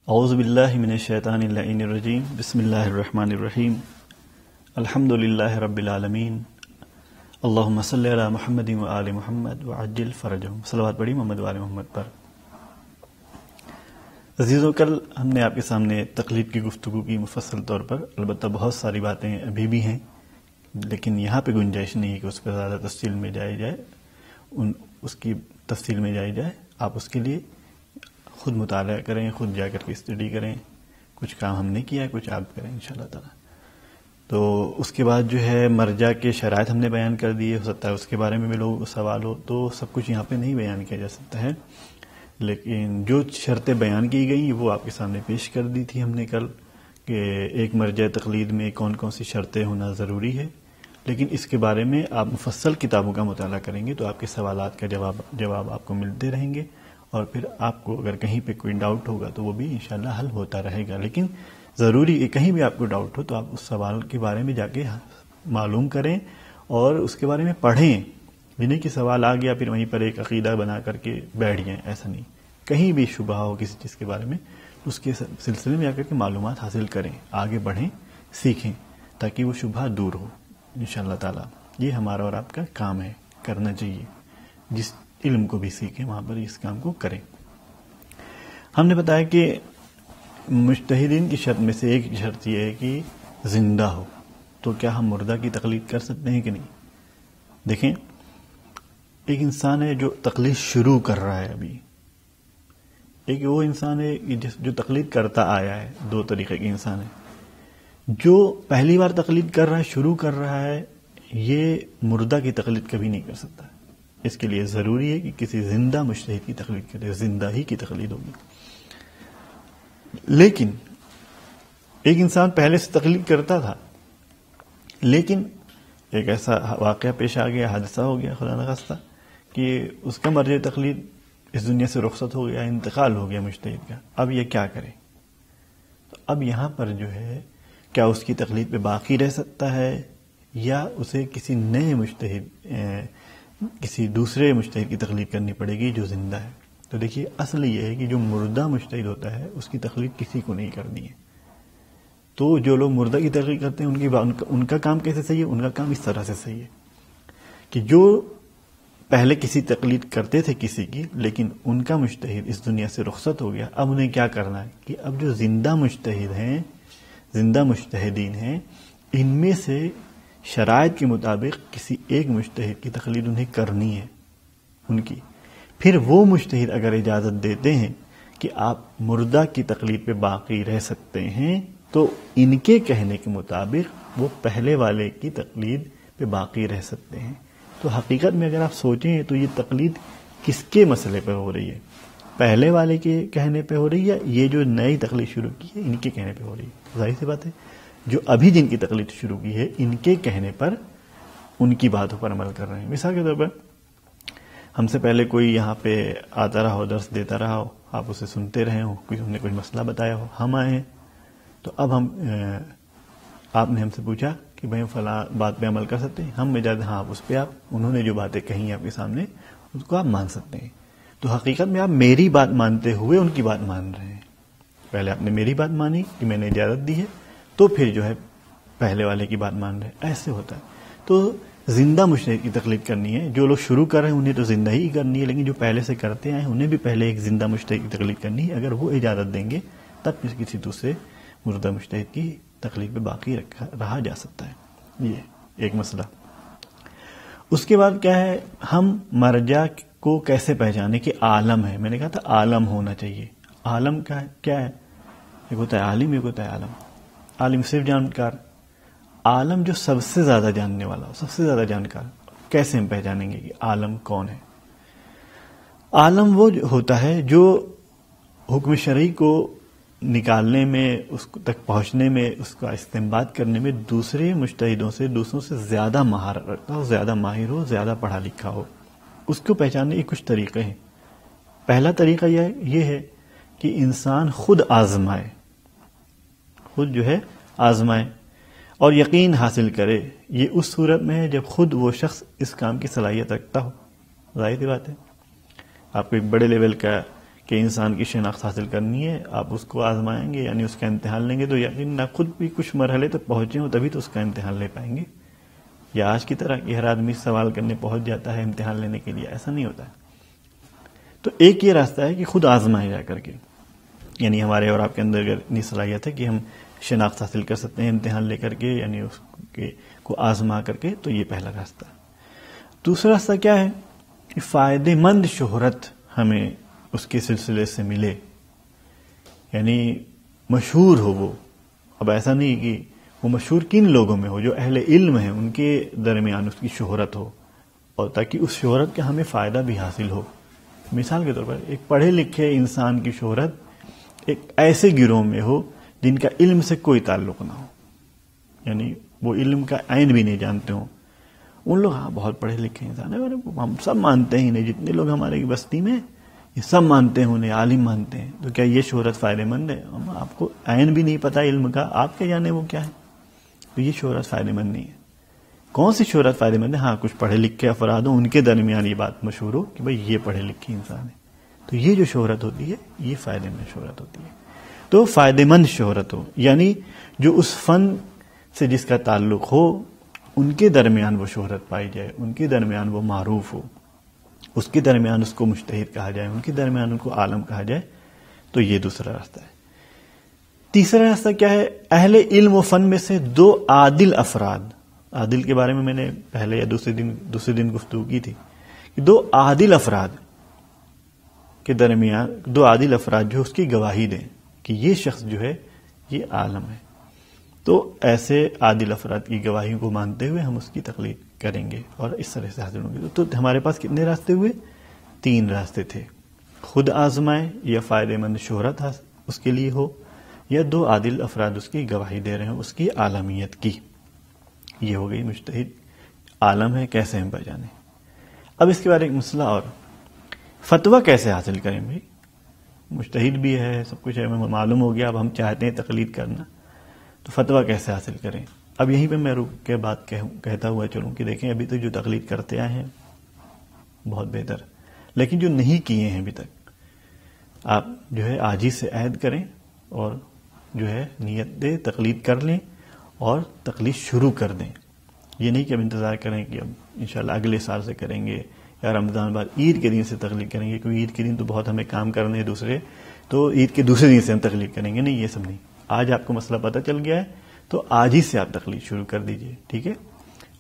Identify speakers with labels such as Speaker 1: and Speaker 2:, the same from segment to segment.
Speaker 1: اعوذ باللہ من الشیطان اللعین الرجیم بسم اللہ الرحمن الرحیم الحمد للہ رب العالمین اللہم صلی علی محمد و آل محمد وعجل فرجہم. صلوات پڑھی محمد و آل محمد پر. عزیزو، کل ہم نے آپ کے سامنے تقلید کی گفتگو کی مفصل طور پر. البتہ بہت ساری باتیں ابھی بھی ہیں، لیکن یہاں پہ گنجائش نہیں ہے کہ اس پہ زیادہ تفصیل میں اس کی تفصیل میں جائی جائے. آپ اس کے لیے خود مطالعہ کریں، خود جا کر کے اسٹڈی کریں. کچھ کام ہم نے کیا ہے، کچھ آپ کریں انشاءاللہ تعالی. تو اس کے بعد جو ہے مرجع کے شرائط ہم نے بیان کر دیے. ہو سکتا ہے اس کے بارے میں بھی لوگ سوال ہو، تو سب کچھ یہاں پہ نہیں بیان کیا جا سکتا ہے، لیکن جو شرطیں بیان کی گئیں وہ آپ کے سامنے پیش کر دی تھی ہم نے کل، کہ ایک مرجع تقلید میں کون کون سی شرطیں ہونا ضروری ہے. لیکن اس کے بارے میں آپ مفصل کتابوں کا مطالعہ کریں گے تو آپ کے سوالات کا جواب آپ کو ملتے رہیں گے، اور پھر آپ کو اگر کہیں پہ کوئی ڈاؤٹ ہوگا تو وہ بھی انشاءاللہ حل ہوتا رہے گا. لیکن ضروری ہے کہیں بھی آپ کو ڈاؤٹ ہو تو آپ اس سوال کے بارے میں جا کے معلوم کریں اور اس کے بارے میں پڑھیں. نہیں کہ سوال آ گیا پھر وہیں پر ایک عقیدہ بنا کر کے بیٹھ جائیں، ایسا نہیں. کہیں بھی شبہ ہو کسی چیز کے بارے میں اس کے سلسلے میں جا کر کے معلومات حاصل کریں، آگے بڑھیں، سیکھیں، تاکہ وہ شبہ دور ہو انشاءاللہ تعالی. یہ ہمارا اور آپ کا کام ہے، کرنا چاہیے. جس علم کو بھی سیکھیں وہاں پر اس کام کو کریں. ہم نے بتایا کہ مجتہدین کی شرط میں سے ایک شرط یہ ہے کہ زندہ ہو. تو کیا ہم مردہ کی تقلید کر سکتے ہیں کہ نہیں؟ دیکھیں، ایک انسان ہے جو تقلید شروع کر رہا ہے. ابھی ایک وہ انسان ہے جو تقلید کرتا آیا ہے. دو طریقے کے انسان ہے. جو پہلی بار تقلید کر رہا ہے، شروع کر رہا ہے، یہ مردہ کی تقلید کبھی نہیں کر سکتا. اس کے لیے ضروری ہے کہ کسی زندہ مجتہد کی تقلید کرے، زندہ ہی کی تقلید ہوگی. لیکن ایک انسان پہلے سے تقلید کرتا تھا، لیکن ایک ایسا واقعہ پیش آ گیا، حادثہ ہو گیا خدا نخواستہ، کہ اس کا مرجع تقلید اس دنیا سے رخصت ہو گیا، انتقال ہو گیا مجتہد کا. اب یہ کیا کرے؟ تو اب یہاں پر جو ہے کیا اس کی تقلید پہ باقی رہ سکتا ہے، یا اسے کسی نئے مجتہد، کسی دوسرے مجتہد کی تقلید کرنی پڑے گی جو زندہ ہے؟ تو دیکھیے، اصل یہ ہے کہ جو مردہ مجتہد ہوتا ہے اس کی تقلید کسی کو نہیں کرنی ہے. تو جو لوگ مردہ کی تقلید کرتے ہیں ان کا کام کیسے صحیح ہے؟ ان کا کام اس طرح سے صحیح ہے کہ جو پہلے کسی تقلید کرتے تھے کسی کی، لیکن ان کا مجتہد اس دنیا سے رخصت ہو گیا، اب انہیں کیا کرنا ہے کہ اب جو زندہ مجتہد ہیں، زندہ مجتہدین ہیں، ان میں سے شرائط کے مطابق کسی ایک مجتہد کی تقلید انہیں کرنی ہے ان کی. پھر وہ مجتہد اگر اجازت دیتے ہیں کہ آپ مردہ کی تقلید پہ باقی رہ سکتے ہیں، تو ان کے کہنے کے مطابق وہ پہلے والے کی تقلید پہ باقی رہ سکتے ہیں. تو حقیقت میں اگر آپ سوچیں تو یہ تقلید کس کے مسئلے پہ ہو رہی ہے؟ پہلے والے کے کہنے پہ ہو رہی ہے، یہ جو نئی تقلید شروع کی ہے ان کے کہنے پہ ہو رہی ہے؟ ظاہر سی بات ہے، جو ابھی جن کی تقلید شروع کی ہے ان کے کہنے پر، ان کی باتوں پر عمل کر رہے ہیں. مثال کے طور پر ہم سے پہلے کوئی یہاں پہ آتا رہا ہو، درس دیتا رہا ہو، آپ اسے سنتے رہے ہو، ہم نے کوئی مسئلہ بتایا ہو، ہم آئے ہیں، تو اب آپ نے ہم سے پوچھا کہ بھائی فلاں بات پہ عمل کر سکتے ہیں؟ ہم اجازت، ہاں اس پہ آپ، انہوں نے جو باتیں کہیں آپ کے سامنے اس کو آپ مان سکتے ہیں. تو حقیقت میں آپ میری بات مانتے ہوئے ان کی بات مان رہے ہیں. پہلے آپ نے میری بات مانی کہ میں نے اجازت دی ہے، تو پھر جو ہے پہلے والے کی بات مان رہے. ایسے ہوتا ہے. تو زندہ مجتہد کی تقلید کرنی ہے. جو لوگ شروع کر رہے ہیں انہیں تو زندہ ہی کرنی ہے، لیکن جو پہلے سے کرتے آئے ہیں انہیں بھی پہلے ایک زندہ مجتہد کی تقلید کرنی ہے. اگر وہ اجازت دیں گے تب کسی دوسرے مردہ مجتہد کی تقلید پہ باقی رہا جا سکتا ہے. یہ ایک مسئلہ. اس کے بعد کیا ہے، ہم مرجع کو کیسے پہچانے کہ عالم ہے؟ میں نے کہا تھا عالم ہونا چاہیے. عالم کا کیا ہے؟ ایک ہوتا ہے عالم، ایک ہوتا ہے عالم. عالم صرف جانکار، عالم جو سب سے زیادہ جاننے والا ہو، سب سے زیادہ جانکار. کیسے ہم پہچانیں گے کہ عالم کون ہے؟ عالم وہ ہوتا ہے جو حکم شرعی کو نکالنے میں، اس تک پہنچنے میں، اس کا استنباط کرنے میں دوسرے مجتہدوں سے، دوسروں سے زیادہ مہارت رکھتا ہو، زیادہ ماہر ہو، زیادہ پڑھا لکھا ہو. اس کو پہچاننے کے کچھ طریقے ہیں. پہلا طریقہ یہ ہے کہ انسان خود آزمائے، خود جو ہے آزمائے اور یقین حاصل کرے. یہ اس صورت میں ہے جب خود وہ شخص اس کام کی صلاحیت رکھتا ہو. ظاہر سی بات ہے، آپ کو ایک بڑے لیول کا کہ انسان کی شناخت حاصل کرنی ہے، آپ اس کو آزمائیں گے، یعنی اس کا امتحان لیں گے، تو یقین آپ خود بھی کچھ مرحلے تک پہنچے ہوں تبھی تو اس کا امتحان لے پائیں گے. یا آج کی طرح کہ ہر آدمی سوال کرنے پہنچ جاتا ہے امتحان لینے کے لیے، ایسا نہیں ہوتا ہے. تو ایک یہ راستہ ہے کہ خود آزمائے جا کر کے، یعنی ہمارے اور آپ کے اندر اگر اتنی صلاحیت ہے کہ ہم شناخت حاصل کر سکتے ہیں امتحان لے کر کے، یعنی اس کو آزما کر کے، تو یہ پہلا راستہ. دوسرا راستہ کیا ہے کہ فائدہ مند شہرت ہمیں اس کے سلسلے سے ملے، یعنی مشہور ہو وہ. اب ایسا نہیں کہ وہ مشہور کن لوگوں میں ہو، جو اہل علم ہیں ان کے درمیان اس کی شہرت ہو، اور تاکہ اس شہرت کا ہمیں فائدہ بھی حاصل ہو. مثال کے طور پر ایک پڑھے لکھے انسان کی شہرت ایک ایسے گروہ میں ہو جن کا علم سے کوئی تعلق نہ ہو، یعنی وہ علم کا عین بھی نہیں جانتے ہوں. ان لوگ ہاں بہت پڑھے لکھے انسان ہیں، ہم سب مانتے ہیں انہیں، جتنے لوگ ہمارے بستی میں یہ سب مانتے ہیں انہیں، عالم مانتے ہیں. تو کیا یہ شہرت فائدہ مند ہے؟ آپ کو عین بھی نہیں پتا علم کا، آپ کیا جانے وہ کیا ہے؟ تو یہ شہرت فائدہ مند نہیں ہے. کون سی شہرت فائدہ مند ہے؟ ہاں کچھ پڑھے لکھے افراد ہوں، ان کے درمیان یہ بات مشہور ہو کہ بھئی یہ پڑھے لکھے انسان ہے. تو یہ جو شہرت ہوتی ہے یہ فائدہ مند شہرت ہوتی ہے. تو فائدہ مند شہرت ہو، یعنی جو اس فن سے جس کا تعلق ہو ان کے درمیان وہ شہرت پائی جائے، ان کے درمیان وہ معروف ہو، اس کے درمیان اس کو مجتہد کہا جائے، ان کے درمیان ان کو عالم کہا جائے. تو یہ دوسرا راستہ ہے. تیسرا راستہ کیا ہے؟ اہل علم و فن میں سے دو عادل افراد. عادل کے بارے میں میں نے پہلے یا دوسرے دن گفتگو کی تھی کہ دو عادل افراد کے درمیان، دو عادل افراد جو اس کی گواہی دیں کہ یہ شخص جو ہے یہ عالم ہے. تو ایسے عادل افراد کی گواہی کو مانتے ہوئے ہم اس کی تقلید کریں گے اور اس طرح سے حاصل ہوں گے. تو ہمارے پاس کتنے راستے ہوئے؟ 3 راستے تھے. خود آزمائے، یا فائدہ مند شہرت اس کے لیے ہو، یا 2 عادل افراد اس کی گواہی دے رہے ہیں اس کی عالمیت کی. یہ ہو گئی مجتہد عالم ہے کیسے ہم پہچانے. اب اس کے بعد ایک مسئلہ اور، فتویٰ کیسے حاصل کریں؟ بھائی مجتہد بھی ہے، سب کچھ ہے، ہمیں معلوم ہو گیا، اب ہم چاہتے ہیں تقلید کرنا، تو فتویٰ کیسے حاصل کریں؟ اب یہیں پہ میں رک کے بات کہتا ہوا چلوں کہ دیکھیں ابھی تک جو تقلید کرتے آئے ہیں بہت بہتر، لیکن جو نہیں کیے ہیں ابھی تک، آپ جو ہے آج ہی سے عہد کریں اور جو ہے نیت دے تقلید کر لیں اور تقلید شروع کر دیں. یہ نہیں کہ اب انتظار کریں کہ اب انشاءاللہ اگلے سال سے کریں گے یا رمضان بعد عید کے دن سے تقلید کریں گے، کیونکہ عید کے دن تو بہت ہمیں کام کرنے ہیں دوسرے، تو عید کے دوسرے دن سے ہم تقلید کریں گے. نہیں، یہ سب نہیں. آج آپ کو مسئلہ پتہ چل گیا ہے تو آج ہی سے آپ تقلید شروع کر دیجئے، ٹھیک ہے؟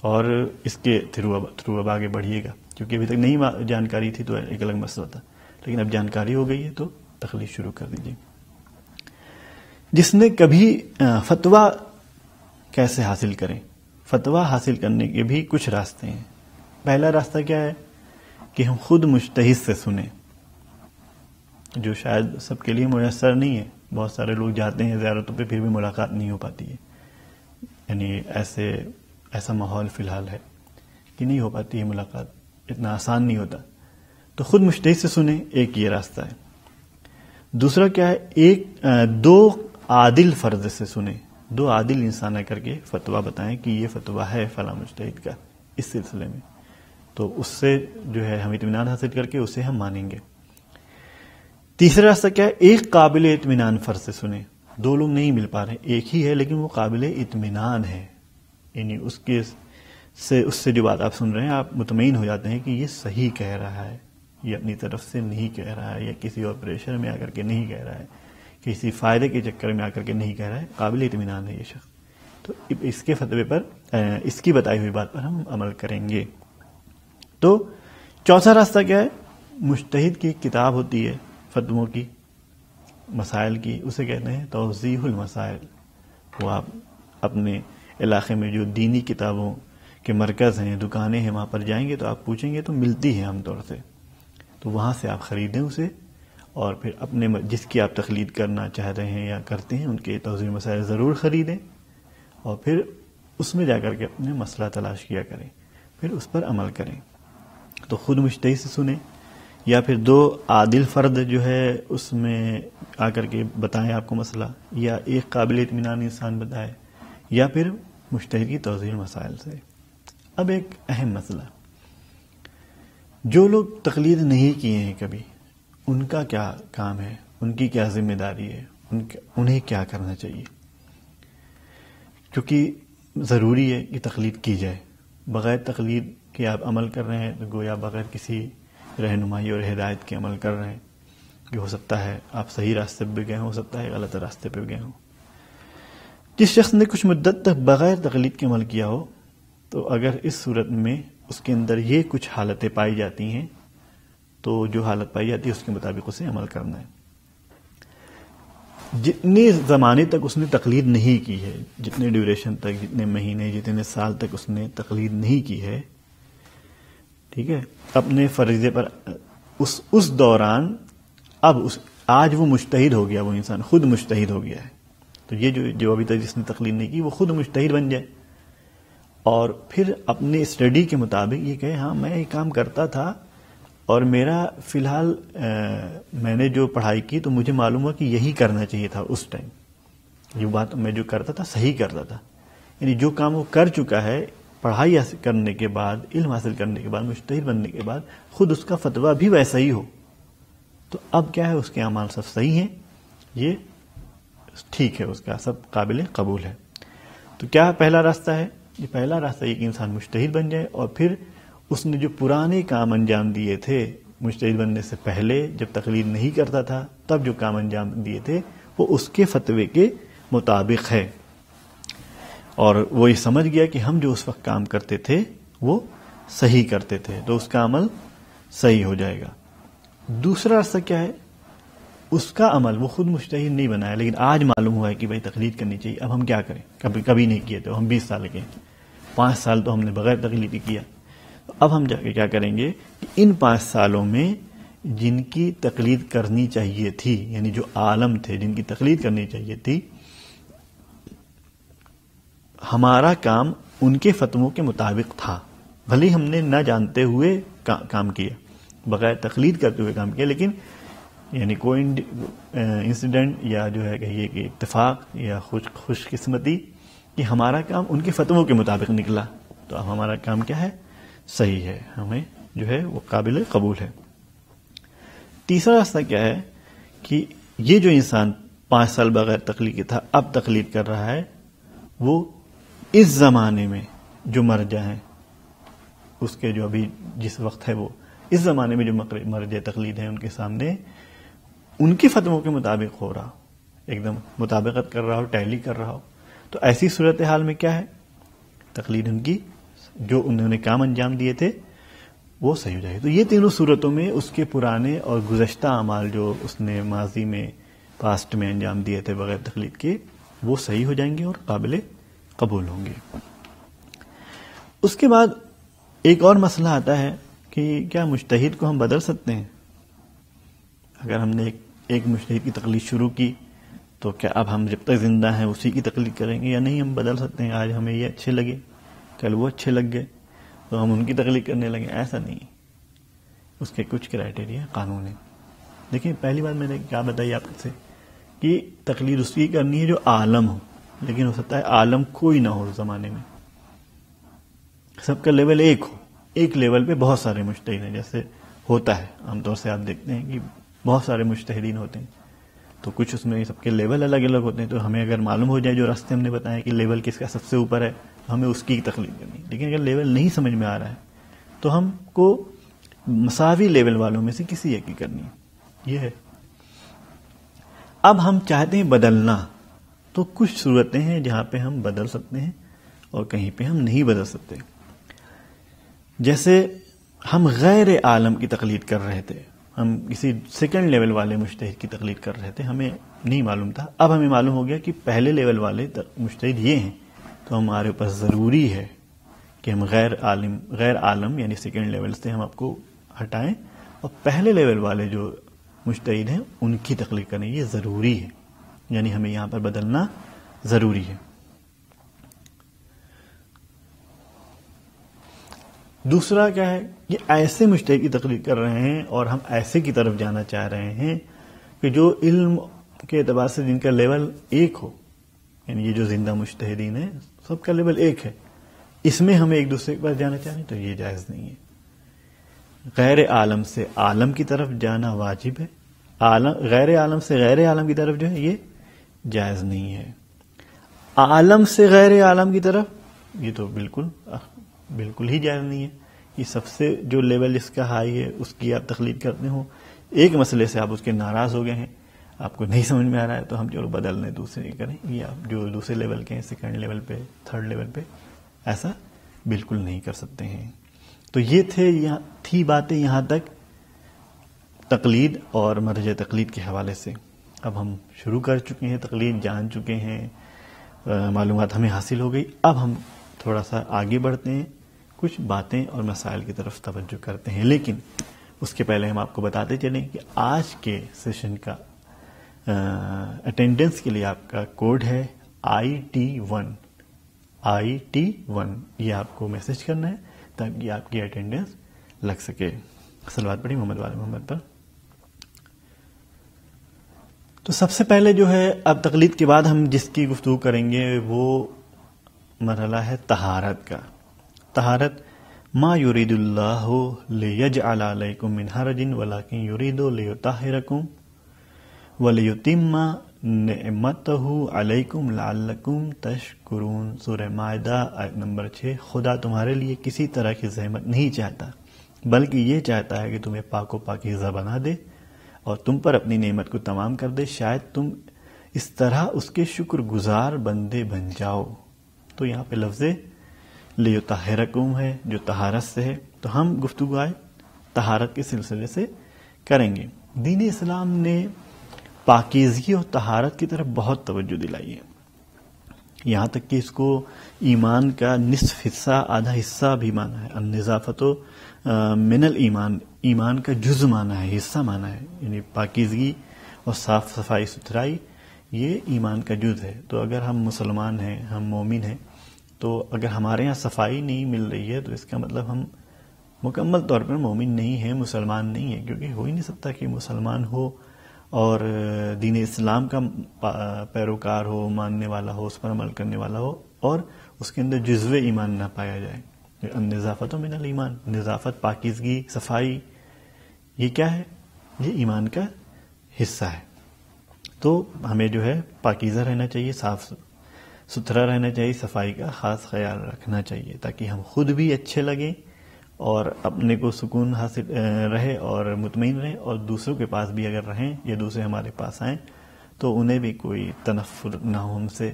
Speaker 1: اور اس کے تھرو اب آگے بڑھیے گا، کیونکہ ابھی تک نہیں جانکاری تھی تو ایک الگ مسئلہ تھا، لیکن اب جانکاری ہو گئی ہے تو تقلید شروع کر دیجئے. جس نے کبھی فتویٰ کیسے حاصل کریں؟ فتویٰ حاصل کرنے کے بھی کچھ راستے ہیں. پہلا راستہ کیا ہے کہ ہم خود مجتہد سے سنیں، جو شاید سب کے لیے میسر نہیں ہے. بہت سارے لوگ جاتے ہیں زیارتوں پہ پھر بھی ملاقات نہیں ہو پاتی ہے، یعنی ایسا ماحول فی الحال ہے کہ نہیں ہو پاتی ہے ملاقات، اتنا آسان نہیں ہوتا. تو خود مجتہد سے سنیں، ایک یہ راستہ ہے. دوسرا کیا ہے؟ 2 عادل فرد سے سنیں، 2 عادل انسان کر کے فتویٰ بتائیں کہ یہ فتویٰ ہے فلاں مجتہد کا اس سلسلے میں، تو اس سے جو ہے ہم اطمینان حاصل کر کے اسے ہم مانیں گے. تیسرا راستہ کیا ہے؟ ایک قابل اطمینان فرد سے سنیں. 2 لوگ نہیں مل پا رہے، ایک ہی ہے لیکن وہ قابل اطمینان ہے، یعنی اس سے جو بات آپ سن رہے ہیں آپ مطمئن ہو جاتے ہیں کہ یہ صحیح کہہ رہا ہے، یہ اپنی طرف سے نہیں کہہ رہا ہے، یا کسی اور پریشر میں آ کر کے نہیں کہہ رہا ہے، کسی فائدے کے چکر میں آ کر کے نہیں کہہ رہا ہے، قابل اطمینان ہے یہ شخص. تو اس کے فتوے پر، اس کی بتائی ہوئی بات پر ہم عمل کریں گے. تو چوتھا راستہ کیا ہے؟ مجتہد کی کتاب ہوتی ہے فتووں کی، مسائل کی، اسے کہتے ہیں توضیح المسائل. وہ آپ اپنے علاقے میں جو دینی کتابوں کے مرکز ہیں، دکانیں ہیں، وہاں پر جائیں گے تو آپ پوچھیں گے تو ملتی ہیں عام طور سے، تو وہاں سے آپ خریدیں اسے اور پھر اپنے جس کی آپ تقلید کرنا چاہ رہے ہیں یا کرتے ہیں ان کے توضیح مسائل ضرور خریدیں اور پھر اس میں جا کر کے اپنے مسئلہ تلاش کیا کریں، پھر اس پر عمل کریں۔ تو خود مجتہد سے سنیں یا پھر دو عادل فرد جو ہے اس میں آ کر کے بتائیں آپ کو مسئلہ، یا ایک قابل اطمینان انسان بتائے، یا پھر مجتہد کی توضیح مسائل سے۔ اب ایک اہم مسئلہ، جو لوگ تقلید نہیں کیے ہیں کبھی، ان کا کیا کام ہے، ان کی کیا ذمہ داری ہے، انہیں کیا کرنا چاہیے؟ کیونکہ ضروری ہے کہ تقلید کی جائے، بغیر تقلید کے آپ عمل کر رہے ہیں تو گویا بغیر کسی رہنمائی اور ہدایت کے عمل کر رہے ہیں، کہ ہو سکتا ہے آپ صحیح راستے پہ گئے ہوں، ہو سکتا ہے غلط راستے پہ گئے ہوں۔ جس شخص نے کچھ مدت تک بغیر تقلید کے عمل کیا ہو، تو اگر اس صورت میں اس کے اندر یہ کچھ حالتیں پائی جاتی ہیں تو جو حالت پائی جاتی ہے اس کے مطابق اسے عمل کرنا ہے۔ جتنے زمانے تک اس نے تقلید نہیں کی ہے، جتنے ڈیوریشن تک، جتنے مہینے، جتنے سال تک اس نے تقلید نہیں کی ہے، ٹھیک ہے، اپنے فریضے پر اس دوران آج وہ مجتہد ہو گیا، وہ انسان خود مجتہد ہو گیا ہے، تو یہ جو ابھی تک جس نے تقلید نہیں کی وہ خود مجتہد بن جائے اور پھر اپنے اسٹڈی کے مطابق یہ کہے ہاں میں یہ کام کرتا تھا اور میرا فی الحال میں نے جو پڑھائی کی تو مجھے معلوم ہوا کہ یہی کرنا چاہیے تھا اس ٹائم، یہ بات میں جو کرتا تھا صحیح کرتا تھا، یعنی جو کام وہ کر چکا ہے پڑھائی حاصل کرنے کے بعد، علم حاصل کرنے کے بعد، مجتہد بننے کے بعد، خود اس کا فتویٰ بھی ویسا ہی ہو، تو اب کیا ہے، اس کے اعمال سب صحیح ہیں، یہ ٹھیک ہے، اس کا سب قابل قبول ہے۔ تو کیا پہلا راستہ ہے؟ یہ پہلا راستہ یہ کہ انسان مجتہد بن جائے اور پھر اس نے جو پرانے کام انجام دیے تھے مجتہد بننے سے پہلے، جب تقلید نہیں کرتا تھا تب جو کام انجام دیے تھے وہ اس کے فتوے کے مطابق ہے، اور وہ یہ سمجھ گیا کہ ہم جو اس وقت کام کرتے تھے وہ صحیح کرتے تھے، تو اس کا عمل صحیح ہو جائے گا۔ دوسرا راستہ کیا ہے؟ اس کا عمل وہ خود مجتہد نہیں بنایا لیکن آج معلوم ہوا ہے کہ بھائی تقلید کرنی چاہیے، اب ہم کیا کریں، کبھی نہیں کیے تو ہم 20 سال کے 5 سال تو ہم نے بغیر تقلید کیا، تو اب ہم جا کے کیا کریں گے کہ ان 5 سالوں میں جن کی تقلید کرنی چاہیے تھی، یعنی جو عالم تھے جن کی تقلید کرنی چاہیے تھی، ہمارا کام ان کے فتووں کے مطابق تھا، بھلے ہم نے نہ جانتے ہوئے کام کیا، بغیر تقلید کرتے ہوئے کام کیا، لیکن یعنی کوئی انسیڈنٹ یا جو ہے کہیے کہ اتفاق یا خوش قسمتی کہ ہمارا کام ان کے فتووں کے مطابق نکلا، تو اب ہمارا کام کیا ہے، صحیح ہے، ہمیں جو ہے وہ قابل قبول ہے۔ تیسرا راستہ کیا ہے کہ یہ جو انسان 5 سال بغیر تقلید کے تھا اب تقلید کر رہا ہے، وہ اس زمانے میں جو مرجع ہیں اس کے جو ابھی جس وقت ہے وہ اس زمانے میں جو مرجع تقلید ہیں ان کے سامنے ان کے فتووں کے مطابق ہو رہا، ایک دم مطابقت کر رہا ہو، ٹیلی کر رہا ہو، تو ایسی صورتحال میں کیا ہے، تقلید ان کی جو انہوں نے کام انجام دیے تھے وہ صحیح ہو جائے گا۔ تو یہ تینوں صورتوں میں اس کے پرانے اور گزشتہ اعمال جو اس نے ماضی میں پاسٹ میں انجام دیے تھے بغیر تقلید کے وہ صحیح ہو جائیں گے اور قابل قبول ہوں گے۔ اس کے بعد ایک اور مسئلہ آتا ہے کہ کیا مجتہد کو ہم بدل سکتے ہیں؟ اگر ہم نے ایک مجتہد کی تقلید شروع کی تو کیا اب ہم جب تک زندہ ہیں اسی کی تقلید کریں گے یا نہیں ہم بدل سکتے ہیں؟ آج ہمیں یہ اچھے لگے، کل وہ اچھے لگ گئے تو ہم ان کی تقلید کرنے لگے، ایسا نہیں، اس کے کچھ کرائٹیریا قانون ہیں۔ دیکھیں پہلی بات میں نے کیا بتائی آپ سے کہ تقلید اس کی کرنی ہے جو عالم ہو، لیکن ہو سکتا ہے عالم کوئی نہ ہو اس زمانے میں، سب کا لیول ایک ہو، ایک لیول پہ بہت سارے مجتہد ہیں، جیسے ہوتا ہے عام طور سے آپ دیکھتے ہیں کہ بہت سارے مجتہدین ہوتے ہیں تو کچھ اس میں سب کے لیول الگ الگ ہوتے ہیں، تو ہمیں اگر معلوم ہو جائے جو راستے ہم نے بتائے کہ لیول کس کا سب سے اوپر ہے تو ہمیں اس کی تقلید کرنی ہے، لیکن اگر لیول نہیں سمجھ میں آ رہا ہے تو ہم کو مساوی لیول والوں میں سے کسی ایک کی کرنی ہے، یہ ہے۔ اب ہم چاہتے ہیں بدلنا، تو کچھ صورتیں ہیں جہاں پہ ہم بدل سکتے ہیں اور کہیں پہ ہم نہیں بدل سکتے، جیسے ہم غیر عالم کی تقلید کر رہے تھے، ہم کسی سیکنڈ لیول والے مجتہد کی تقلید کر رہے تھے، ہمیں نہیں معلوم تھا، اب ہمیں معلوم ہو گیا کہ پہلے لیول والے مجتہد یہ ہیں، تو ہمارے پاس ضروری ہے کہ ہم غیر عالم یعنی سیکنڈ لیول سے ہم آپ کو ہٹائیں اور پہلے لیول والے جو مجتہد ہیں ان کی تقلید کریں، یہ ضروری ہے، یعنی ہمیں یہاں پر بدلنا ضروری ہے۔ دوسرا کیا ہے، یہ ایسے مجتہد کی تقلید کر رہے ہیں اور ہم ایسے کی طرف جانا چاہ رہے ہیں کہ جو علم کے اعتبار سے جن کا لیول ایک ہو، یعنی یہ جو زندہ مجتہدین ہیں سب کا لیول ایک ہے، اس میں ہم ایک دوسرے کے پاس جانا چاہ رہے ہیں تو یہ جائز نہیں ہے۔ غیر عالم سے عالم کی طرف جانا واجب ہے، غیر عالم سے غیر عالم کی طرف جو ہے یہ جائز نہیں ہے۔ عالم سے غیر عالم کی طرف یہ تو بالکل ہی جائز نہیں ہے۔ یہ سب سے جو لیول جس کا ہائی ہے اس کی آپ تقلید کرتے ہو، ایک مسئلے سے آپ اس کے ناراض ہو گئے ہیں، آپ کو نہیں سمجھ میں آ رہا ہے تو ہم چلو بدل لیں، دوسرے کریں، یہ آپ جو دوسرے لیول کے ہیں، سیکنڈ لیول پہ، تھرڈ لیول پہ، ایسا بالکل نہیں کر سکتے ہیں۔ تو یہ تھی باتیں یہاں تک تقلید اور مرجع تقلید کے حوالے سے۔ اب ہم شروع کر چکے ہیں تقلید، جان چکے ہیں، معلومات ہمیں حاصل ہو گئی، اب ہم تھوڑا سا آگے بڑھتے ہیں، کچھ باتیں اور مسائل کی طرف توجہ کرتے ہیں، لیکن اس کے پہلے ہم آپ کو بتاتے چلیں کہ آج کے سیشن کا اٹینڈنس کے لیے آپ کا کوڈ ہے IT1، یہ آپ کو میسج کرنا ہے تاکہ آپ کی اٹینڈنس لگ سکے۔ صلوات پڑھی محمد وعلی محمد پر۔ تو سب سے پہلے جو ہے اب تقلید کے بعد ہم جس کی گفتگو کریں گے وہ مرحلہ ہے طہارت کا۔ طہارت، ما یرید اللہ لیجعل علیکم من حرج ولکن یرید لیطہرکم ولیتم نعمتہ علیکم لعلکم تشکرون۔ سورہ مائدہ آیت نمبر 6۔ خدا تمہارے لیے کسی طرح کی زحمت نہیں چاہتا بلکہ یہ چاہتا ہے کہ تمہیں پاک و پاکیزہ بنا دے اور تم پر اپنی نعمت کو تمام کر دے، شاید تم اس طرح اس کے شکر گزار بندے بن جاؤ۔ تو یہاں پہ لفظ لیطہرکم ہے جو طہارت سے ہے، تو ہم گفتگو آئے طہارت کے سلسلے سے کریں گے۔ دین اسلام نے پاکیزگی اور طہارت کی طرف بہت توجہ دلائی ہے، یہاں تک کہ اس کو ایمان کا نصف حصہ، آدھا حصہ بھی مانا ہے۔ النظافت من الایمان، ایمان کا جز مانا ہے، حصہ مانا ہے، یعنی پاکیزگی اور صاف صفائی ستھرائی یہ ایمان کا جز ہے۔ تو اگر ہم مسلمان ہیں، ہم مومن ہیں، تو اگر ہمارے یہاں صفائی نہیں مل رہی ہے تو اس کا مطلب ہم مکمل طور پر مومن نہیں ہیں، مسلمان نہیں ہیں، کیونکہ ہو ہی نہیں سکتا کہ مسلمان ہو اور دین اسلام کا پیروکار ہو، ماننے والا ہو، اس پر عمل کرنے والا ہو اور اس کے اندر جزو ایمان نہ پایا جائے۔ النظافت من الایمان، نظافت، پاکیزگی، صفائی، یہ کیا ہے؟ یہ ایمان کا حصہ ہے۔ تو ہمیں جو ہے پاکیزہ رہنا چاہیے، صاف ستھرا رہنا چاہیے، صفائی کا خاص خیال رکھنا چاہیے تاکہ ہم خود بھی اچھے لگیں اور اپنے کو سکون حاصل رہے اور مطمئن رہے، اور دوسروں کے پاس بھی اگر رہیں یا دوسرے ہمارے پاس آئیں تو انہیں بھی کوئی تنفر نہ ہو ہم سے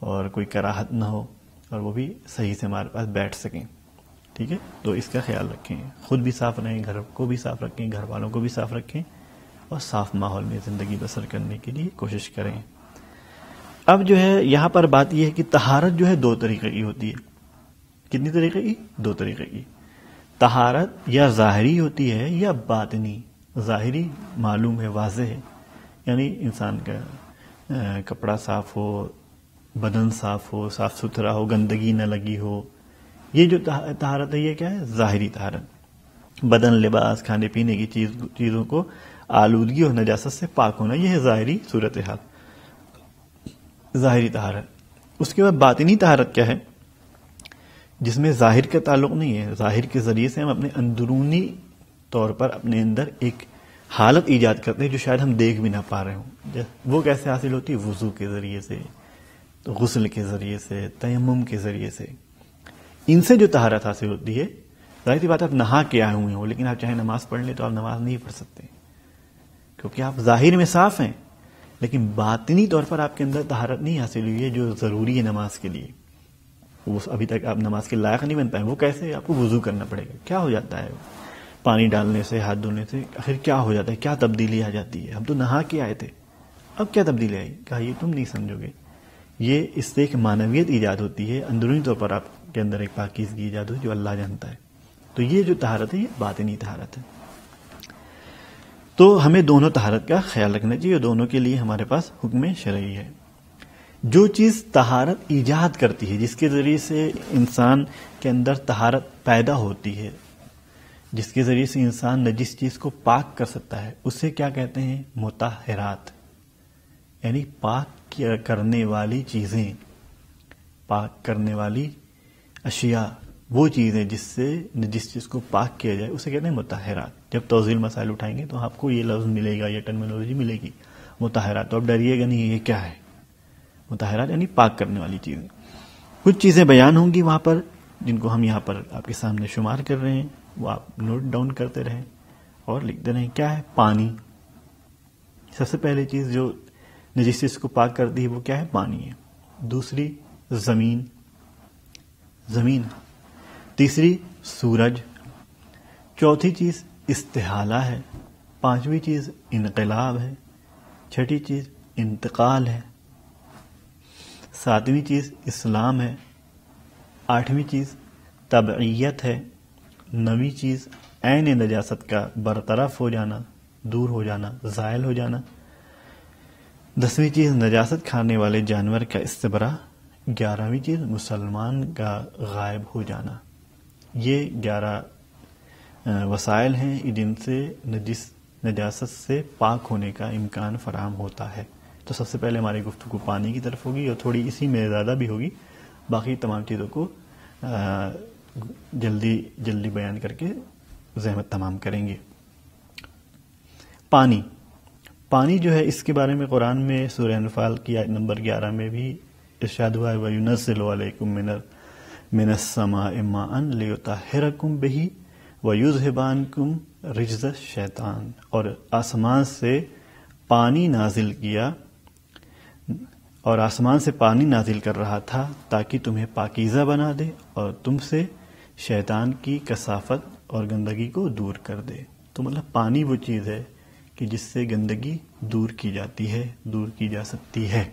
Speaker 1: اور کوئی کراہت نہ ہو اور وہ بھی صحیح سے ہمارے پاس بیٹھ سکیں۔ ٹھیک ہے، تو اس کا خیال رکھیں، خود بھی صاف رہیں، گھر کو بھی صاف رکھیں، گھر والوں کو بھی صاف رکھیں اور صاف ماحول میں زندگی بسر کرنے کے لیے کوشش کریں۔ اب جو ہے یہاں پر بات یہ ہے کہ طہارت جو ہے دو طریقے کی ہوتی ہے۔ کتنی طریقے کی؟ دو طریقے کی۔ طہارت یا ظاہری ہوتی ہے یا باطنی۔ ظاہری معلوم ہے، واضح ہے، یعنی انسان کا کپڑا صاف ہو، بدن صاف ہو، صاف ستھرا ہو، گندگی نہ لگی ہو، یہ جو طہارت ہے یہ کیا ہے؟ ظاہری طہارت۔ بدن، لباس، کھانے پینے کی چیزوں کو آلودگی اور نجاست سے پاک ہونا، یہ ہے ظاہری صورتحال، ظاہری طہارت۔ اس کے بعد باطنی طہارت کیا ہے؟ جس میں ظاہر کا تعلق نہیں ہے، ظاہر کے ذریعے سے ہم اپنے اندرونی طور پر اپنے اندر ایک حالت ایجاد کرتے ہیں جو شاید ہم دیکھ بھی نہ پا رہے ہوں۔ وہ کیسے حاصل ہوتی ہے؟ وضو کے ذریعے سے، غسل کے ذریعے سے، تیمم کے ذریعے سے۔ ان سے جو طہارت حاصل ہوتی ہے، ظاہر سی بات ہے آپ نہا کے آئے ہوئے ہوں لیکن آپ چاہے نماز پڑھ لیں تو آپ نماز نہیں پڑھ سکتے کیونکہ آپ ظاہر میں صاف ہیں، لیکن باطنی طور پر آپ کے اندر طہارت نہیں حاصل ہوئی ہے جو ضروری ہے نماز کے لیے۔ وہ ابھی تک آپ نماز کے لائق نہیں بن پائے۔ وہ کیسے؟ آپ کو وضو کرنا پڑے گا۔ کیا ہو جاتا ہے پانی ڈالنے سے، ہاتھ دھونے سے؟ آخر کیا ہو جاتا ہے؟ کیا تبدیلی آ جاتی ہے؟ ہم تو نہا کے آئے تھے، اب کیا تبدیلی آئی؟ کہا یہ تم نہیں سمجھو گے۔ یہ اس سے ایک معنویت ایجاد ہوتی ہے، اندرونی طور پر آپ کے اندر ایک پاکیزگی ایجاد ہوتی ہے جو اللہ جانتا ہے۔ تو یہ جو طہارت ہے یہ باطنی طہارت ہے۔ تو ہمیں دونوں طہارت کا خیال رکھنا چاہیے، دونوں کے لیے ہمارے پاس حکم شرعی ہے۔ جو چیز طہارت ایجاد کرتی ہے، جس کے ذریعے سے انسان کے اندر طہارت پیدا ہوتی ہے، جس کے ذریعے سے انسان نجس چیز کو پاک کر سکتا ہے، اسے کیا کہتے ہیں؟ مطہرات، یعنی پاک کرنے والی چیزیں، پاک کرنے والی اشیاء، وہ چیزیں جس سے نجس چیز کو پاک کیا جائے، اسے کہتے ہیں مطہرات۔ جب توضیح مسائل اٹھائیں گے تو آپ کو یہ لفظ ملے گا، یہ ٹرمینالوجی ملے گی، مطہرات۔ تو اب ڈریے گا نہیں، یہ کیا ہے؟ مطہرات یعنی پاک کرنے والی چیزیں۔ کچھ چیزیں بیان ہوں گی وہاں پر، جن کو ہم یہاں پر آپ کے سامنے شمار کر رہے ہیں، وہ آپ نوٹ ڈاؤن کرتے رہیں اور لکھتے رہیں۔ کیا ہے؟ پانی۔ سب سے پہلے چیز جو نجس چیز کو پاک کرتی ہے وہ کیا ہے؟ پانی ہے۔ دوسری زمین، زمین۔ تیسری سورج۔ چوتھی چیز استحالہ ہے۔ پانچویں چیز انقلاب ہے۔ چھٹی چیز انتقال ہے۔ ساتویں چیز اسلام ہے۔ آٹھویں چیز تبعیت ہے۔ نویں چیز عین نجاست کا برطرف ہو جانا، دور ہو جانا، زائل ہو جانا۔ 10ویں چیز نجاست کھانے والے جانور کا استبراء۔ 11ویں چیز مسلمان کا غائب ہو جانا۔ یہ 11 وسائل ہیں جن سے نجاست سے پاک ہونے کا امکان فراہم ہوتا ہے۔ تو سب سے پہلے ہماری گفتگو پانی کی طرف ہوگی، اور تھوڑی اسی میں زیادہ بھی ہوگی، باقی تمام چیزوں کو جلدی بیان کر کے زحمت تمام کریں گے۔ پانی، پانی جو ہے اس کے بارے میں قرآن میں سورہ انفال کی آیت نمبر 11 میں بھی ارشاد ہوا ہے، وَيُنَزِّلُ عَلَيْكُم مِّنَ السَّمَاءِ مَاءً لِيُطَهِّرَكُم بِهِ وَيُذْهِبَ عَنكُم رِجْزَ الشَّيْطَانِ، اور آسمان سے پانی نازل کیا، اور آسمان سے پانی نازل کر رہا تھا تاکہ تمہیں پاکیزہ بنا دے اور تم سے شیطان کی کثافت اور گندگی کو دور کر دے۔ تو مطلب پانی وہ چیز ہے کہ جس سے گندگی دور کی جاتی ہے، دور کی جا سکتی ہے۔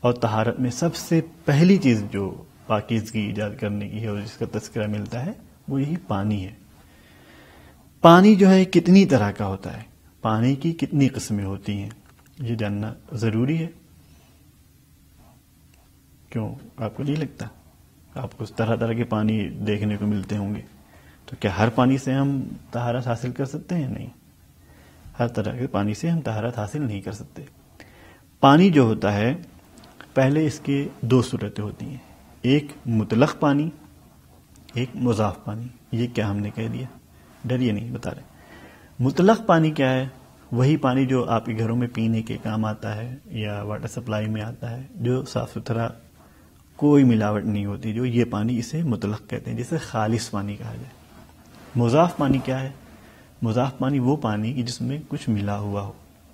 Speaker 1: اور طہارت میں سب سے پہلی چیز جو پاکیزگی ایجاد کرنے کی ہے اور جس کا تذکرہ ملتا ہے وہ یہی پانی ہے۔ پانی جو ہے کتنی طرح کا ہوتا ہے، پانی کی کتنی قسمیں ہوتی ہیں، یہ جاننا ضروری ہے۔ کیوں، آپ کو نہیں لگتا آپ کو طرح طرح کے پانی دیکھنے کو ملتے ہوں گے؟ تو کیا ہر پانی سے ہم طہارت حاصل کر سکتے ہیں؟ نہیں، ہر طرح کے پانی سے ہم طہارت حاصل نہیں کر سکتے۔ پانی جو ہوتا ہے، پہلے اس کے 2 صورتیں ہوتی ہیں، ایک مطلق پانی، ایک مضاف پانی۔ یہ کیا ہم نے کہہ دیا؟ ڈریے نہیں، بتا رہے۔ مطلق پانی کیا ہے؟ وہی پانی جو آپ کے گھروں میں پینے کے کام آتا ہے یا واٹر سپلائی میں آتا ہے، جو صاف ستھرا، کوئی ملاوٹ نہیں ہوتی، جو یہ پانی اسے مطلق کہتے ہیں، جسے خالص پانی کہا جائے۔ مضاف پانی کیا ہے؟ مضاف پانی وہ پانی جس میں کچھ ملا ہوا ہو۔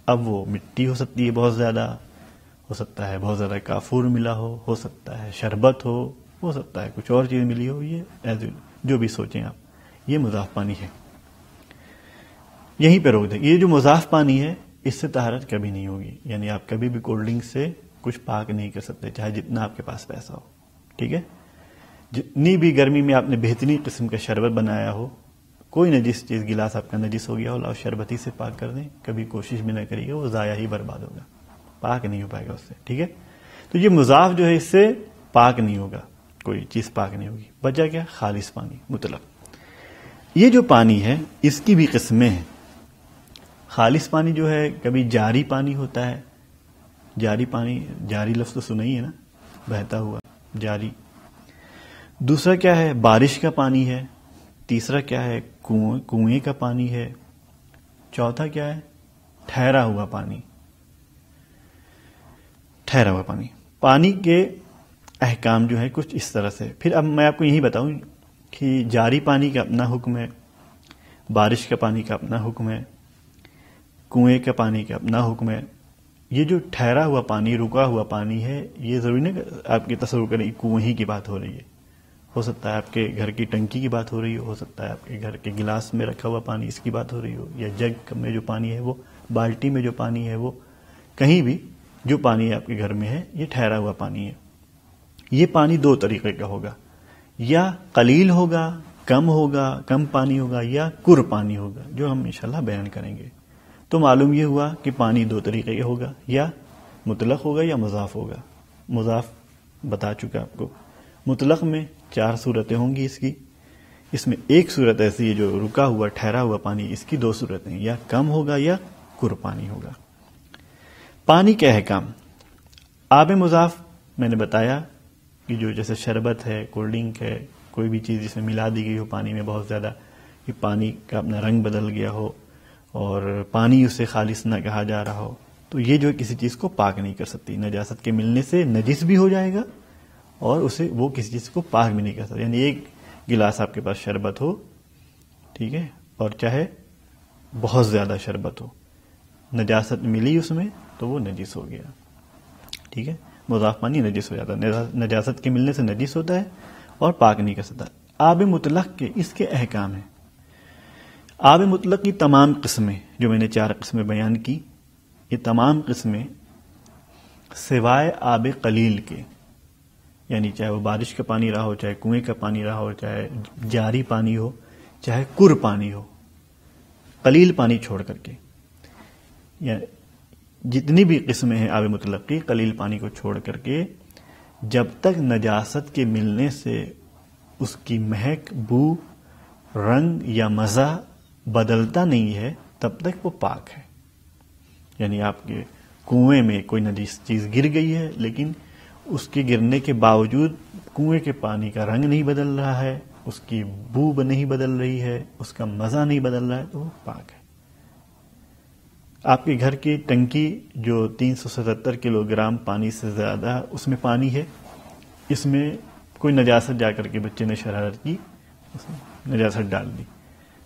Speaker 1: اب وہ مٹی ہو سکتی ہے، بہت زیادہ ہو سکتا ہے، بہت زیادہ کافور ملا ہو سکتا ہے شربت ہو سکتا ہے کچھ اور چیز ملی ہو، یہ جو بھی سوچیں آپ، یہ مضاف پانی ہے۔ یہیں پہ روک دیں، یہ جو مضاف پانی ہے اس سے طہارت کبھی نہیں ہوگی، یعنی آپ کبھی بھی کولڈ ڈرنک سے کچھ پاک نہیں کر سکتے، چاہے جتنا آپ کے پاس پیسہ ہو، ٹھیک ہے؟ جتنی بھی گرمی میں آپ نے بہترین قسم کا شربت بنایا ہو، کوئی نجس چیز، گلاس آپ کا نجس ہو گیا ہو، لاؤ شربت ہی سے پاک کر دیں، کبھی کوشش بھی نہ کریے، وہ ضائع ہی برباد ہوگا، پاک نہیں ہو پائے گا اس سے، ٹھیک ہے؟ تو یہ مضاف جو ہے اس سے پاک نہیں ہوگا، کوئی چیز پاک نہیں ہوگی، بچا کیا؟ خالص پانی، مطلق۔ یہ جو پانی ہے اس کی بھی قسمیں ہیں۔ خالص پانی جو ہے کبھی جاری پانی ہوتا ہے، جاری پانی، جاری لفظ تو سنا ہی ہے نا، بہتا ہوا، جاری۔ دوسرا کیا ہے؟ بارش کا پانی ہے۔ تیسرا کیا ہے؟ کنویں کا پانی ہے۔ چوتھا کیا ہے؟ ٹھہرا ہوا پانی، ٹھہرا ہوا پانی۔ پانی کے احکام جو ہے کچھ اس طرح سے۔ پھر اب میں آپ کو یہی بتاؤں کہ جاری پانی کا اپنا حکم ہے، بارش کا پانی کا اپنا حکم ہے، کنویں کا پانی کا اپنا حکم ہے۔ یہ جو ٹھہرا ہوا پانی، رکا ہوا پانی ہے، یہ ضروری نہیں کہ آپ کی تصور کریں کنویں ہی کی بات ہو رہی ہے، ہو سکتا ہے آپ کے گھر کی ٹنکی کی بات ہو رہی ہو سکتا ہے آپ کے گھر کے گلاس میں رکھا ہوا پانی اس کی بات ہو رہی ہو، یا جگ میں جو پانی ہے وہ، بالٹی میں جو پانی ہے وہ، کہیں بھی جو پانی آپ کے گھر میں ہے یہ ٹھہرا ہوا پانی ہے۔ یہ پانی 2 طریقے کا ہوگا، یا قلیل ہوگا، کم ہوگا، کم پانی ہوگا، یا کر پانی ہوگا، جو ہم انشاءاللہ بیان کریں گے۔ تو معلوم یہ ہوا کہ پانی دو طریقے کا ہوگا، یا مطلق ہوگا یا مضاف ہوگا۔ مضاف بتا چکا آپ کو۔ مطلق میں 4 صورتیں ہوں گی اس میں ایک صورت ایسی ہے جو رکا ہوا ٹھہرا ہوا پانی، اس کی 2 صورتیں، یا کم ہوگا یا کر پانی ہوگا۔ پانی کے احکام۔ آب مضاف میں نے بتایا کہ جو جیسے شربت ہے، کولڈ ڈرنک ہے، کوئی بھی چیز جس میں ملا دی گئی ہو پانی میں بہت زیادہ، کہ پانی کا اپنا رنگ بدل گیا ہو اور پانی اسے خالص نہ کہا جا رہا ہو، تو یہ جو کسی چیز کو پاک نہیں کر سکتی، نجاست کے ملنے سے نجس بھی ہو جائے گا اور اسے وہ کسی چیز کو پاک بھی نہیں کر سکتا۔ یعنی ایک گلاس آپ کے پاس شربت ہو، ٹھیک ہے، اور چاہے بہت زیادہ شربت ہو، نجاست ملی اس میں تو وہ نجس ہو گیا، ٹھیک ہے۔ مضاف پانی نجس ہو جاتا ہے، نجاست کے ملنے سے نجس ہوتا ہے اور پاک نہیں کر سکتا۔ آب مطلق کے اس کے احکام ہیں۔ آب مطلق کی تمام قسمیں جو میں نے 4 قسمیں بیان کی، یہ تمام قسمیں سوائے آب قلیل کے، یعنی چاہے وہ بارش کا پانی رہا ہو، چاہے کنویں کا پانی رہا ہو، چاہے جاری پانی ہو، چاہے کر پانی ہو، قلیل پانی چھوڑ کر کے، یعنی جتنی بھی قسمیں ہیں آب مطلق کی، قلیل پانی کو چھوڑ کر کے، جب تک نجاست کے ملنے سے اس کی مہک، بو، رنگ یا مزہ بدلتا نہیں ہے، تب تک وہ پاک ہے۔ یعنی آپ کے کنویں میں کوئی نجس چیز گر گئی ہے، لیکن اس کے گرنے کے باوجود کنویں کے پانی کا رنگ نہیں بدل رہا ہے، اس کی بو نہیں بدل رہی ہے، اس کا مزہ نہیں بدل رہا ہے، تو وہ پاک ہے۔ آپ کے گھر کی ٹنکی جو 377 کلو گرام پانی سے زیادہ اس میں پانی ہے، اس میں کوئی نجاست جا کر کے بچے نے شرارت کی، اس میں نجاست ڈال دی،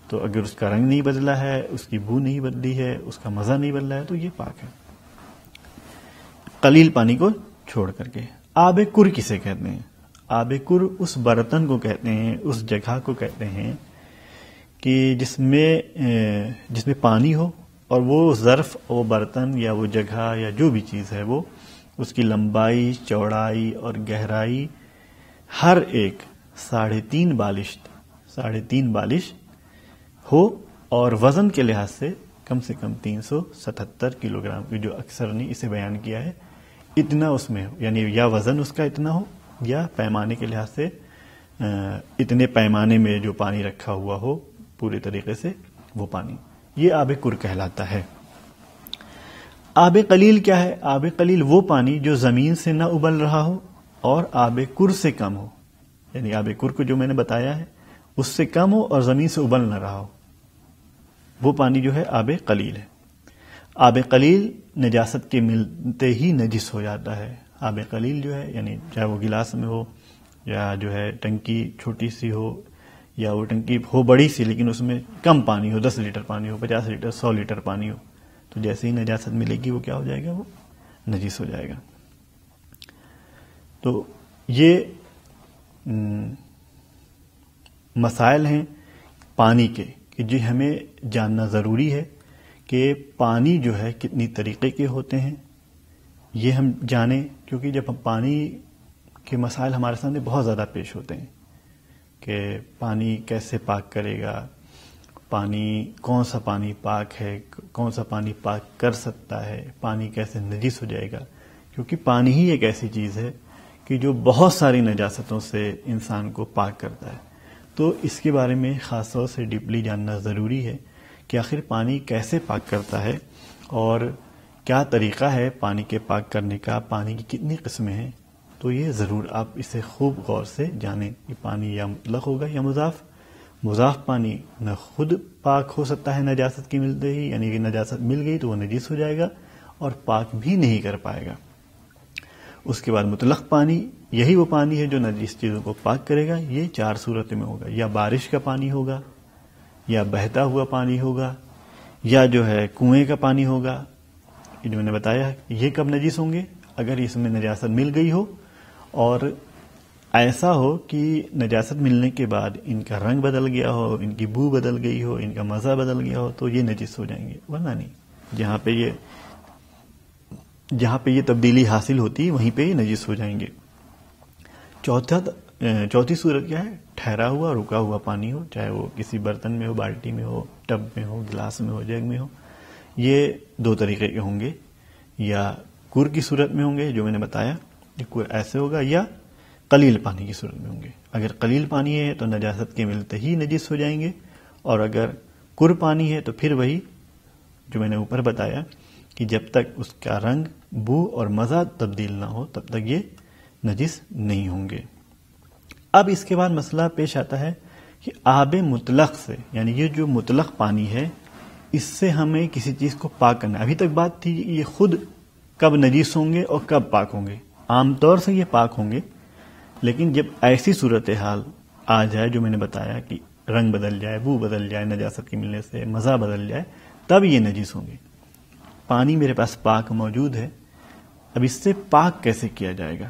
Speaker 1: تو اگر اس کا رنگ نہیں بدلا ہے، اس کی بو نہیں بدلی ہے، اس کا مزہ نہیں بدلا ہے، تو یہ پاک ہے، قلیل پانی کو چھوڑ کر کے۔ آب کر کسے کہتے ہیں؟ آب کر اس برتن کو کہتے ہیں، اس جگہ کو کہتے ہیں کہ جس میں پانی ہو، اور وہ ظرف، وہ برتن یا وہ جگہ یا جو بھی چیز ہے، وہ اس کی لمبائی، چوڑائی اور گہرائی ہر ایک 3.5 بالش ہو، اور وزن کے لحاظ سے کم 377 کلو گرام کی، جو اکثر نے اسے بیان کیا ہے، اتنا اس میں ہو، یعنی یا وزن اس کا اتنا ہو، یا پیمانے کے لحاظ سے اتنے پیمانے میں جو پانی رکھا ہوا ہو پورے طریقے سے، وہ پانی، یہ آب کر کہلاتا ہے۔ آب قلیل کیا ہے؟ آب قلیل وہ پانی جو زمین سے نہ ابل رہا ہو اور آب کر سے کم ہو، یعنی آب کر کو جو میں نے بتایا ہے اس سے کم ہو اور زمین سے ابل نہ رہا ہو، وہ پانی جو ہے آب قلیل ہے۔ آب قلیل نجاست کے ملتے ہی نجس ہو جاتا ہے۔ آب قلیل جو ہے، یعنی چاہے وہ گلاس میں ہو، یا جو ہے ٹنکی چھوٹی سی ہو، یا وہ ٹنکی ہو بڑی سی لیکن اس میں کم پانی ہو، 10 لیٹر پانی ہو، 50 لیٹر، 100 لیٹر پانی ہو، تو جیسے ہی نجاست ملے گی وہ کیا ہو جائے گا؟ وہ نجس ہو جائے گا۔ تو یہ مسائل ہیں پانی کے کہ جو ہمیں جاننا ضروری ہے کہ پانی جو ہے کتنی طریقے کے ہوتے ہیں، یہ ہم جانیں، کیونکہ جب ہم پانی کے مسائل ہمارے سامنے بہت زیادہ پیش ہوتے ہیں کہ پانی کیسے پاک کرے گا، پانی کون سا پانی پاک ہے، کون سا پانی پاک کر سکتا ہے، پانی کیسے نجس ہو جائے گا، کیونکہ پانی ہی ایک ایسی چیز ہے کہ جو بہت ساری نجاستوں سے انسان کو پاک کرتا ہے۔ تو اس کے بارے میں خاص طور سے ڈیپلی جاننا ضروری ہے کہ آخر پانی کیسے پاک کرتا ہے اور کیا طریقہ ہے پانی کے پاک کرنے کا، پانی کی کتنی قسمیں ہیں۔ تو یہ ضرور آپ اسے خوب غور سے جانیں کہ پانی یا مطلق ہوگا یا مضاف۔ مضاف پانی نہ خود پاک ہو سکتا ہے نجاست کی ملتے ہی، یعنی کہ نجاست مل گئی تو وہ نجس ہو جائے گا اور پاک بھی نہیں کر پائے گا۔ اس کے بعد مطلق پانی، یہی وہ پانی ہے جو نجس چیزوں کو پاک کرے گا۔ یہ 4 صورتوں میں ہوگا، یا بارش کا پانی ہوگا، یا بہتا ہوا پانی ہوگا، یا جو ہے کنویں کا پانی ہوگا، جو میں نے بتایا یہ کب نجس ہوں گے؟ اگر اس میں نجاست مل گئی ہو اور ایسا ہو کہ نجاست ملنے کے بعد ان کا رنگ بدل گیا ہو، ان کی بو بدل گئی ہو، ان کا مزہ بدل گیا ہو، تو یہ نجس ہو جائیں گے، ورنہ نہیں۔ جہاں پہ یہ تبدیلی حاصل ہوتی وہیں پہ یہ نجس ہو جائیں گے۔ چوتھی صورت کیا ہے؟ ٹھہرا ہوا، رکا ہوا پانی ہو، چاہے وہ کسی برتن میں ہو، بالٹی میں ہو، ٹب میں ہو، گلاس میں ہو، جگ میں ہو، یہ دو طریقے کے ہوں گے، یا کور کی صورت میں ہوں گے جو میں نے بتایا کہ کور ایسے ہوگا، یا قلیل پانی کی صورت میں ہوں گے۔ اگر قلیل پانی ہے تو نجاست کے ملتے ہی نجس ہو جائیں گے، اور اگر کور پانی ہے تو پھر وہی جو میں نے اوپر بتایا کہ جب تک اس کا رنگ، بو اور مزہ تبدیل نہ ہو تب تک یہ نجس نہیں ہوں گے۔ اب اس کے بعد مسئلہ پیش آتا ہے کہ آب مطلق سے، یعنی یہ جو مطلق پانی ہے اس سے ہمیں کسی چیز کو پاک کرنا ہے۔ ابھی تک بات تھی یہ خود کب نجیس ہوں گے اور کب پاک ہوں گے۔ عام طور سے یہ پاک ہوں گے، لیکن جب ایسی صورتحال آ جائے جو میں نے بتایا کہ رنگ بدل جائے، بو بدل جائے نجاست کے ملنے سے، مزہ بدل جائے، تب یہ نجیس ہوں گے۔ پانی میرے پاس پاک موجود ہے، اب اس سے پاک کیسے کیا جائے گا؟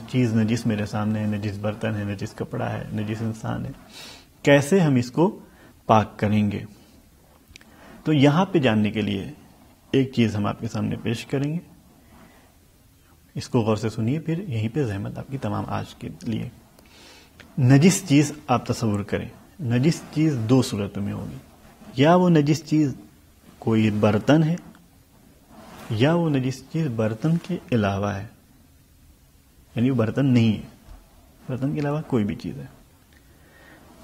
Speaker 1: چیز نجیس میرے سامنے ہے، نجیس برتن ہے، نجیس کپڑا ہے، نجیس انسان ہے، کیسے ہم اس کو پاک کریں گے؟ تو یہاں پہ جاننے کے لیے ایک چیز ہم آپ کے سامنے پیش کریں گے، اس کو غور سے سنیے، پھر یہیں پہ زحمت آپ کی تمام آج کے لیے۔ نجس چیز آپ تصور کریں، نجس چیز دو صورتوں میں ہوگی، یا وہ نجس چیز کوئی برتن ہے، یا وہ نجس چیز برتن کے علاوہ ہے، یعنی وہ برتن نہیں ہے، برتن کے علاوہ کوئی بھی چیز ہے۔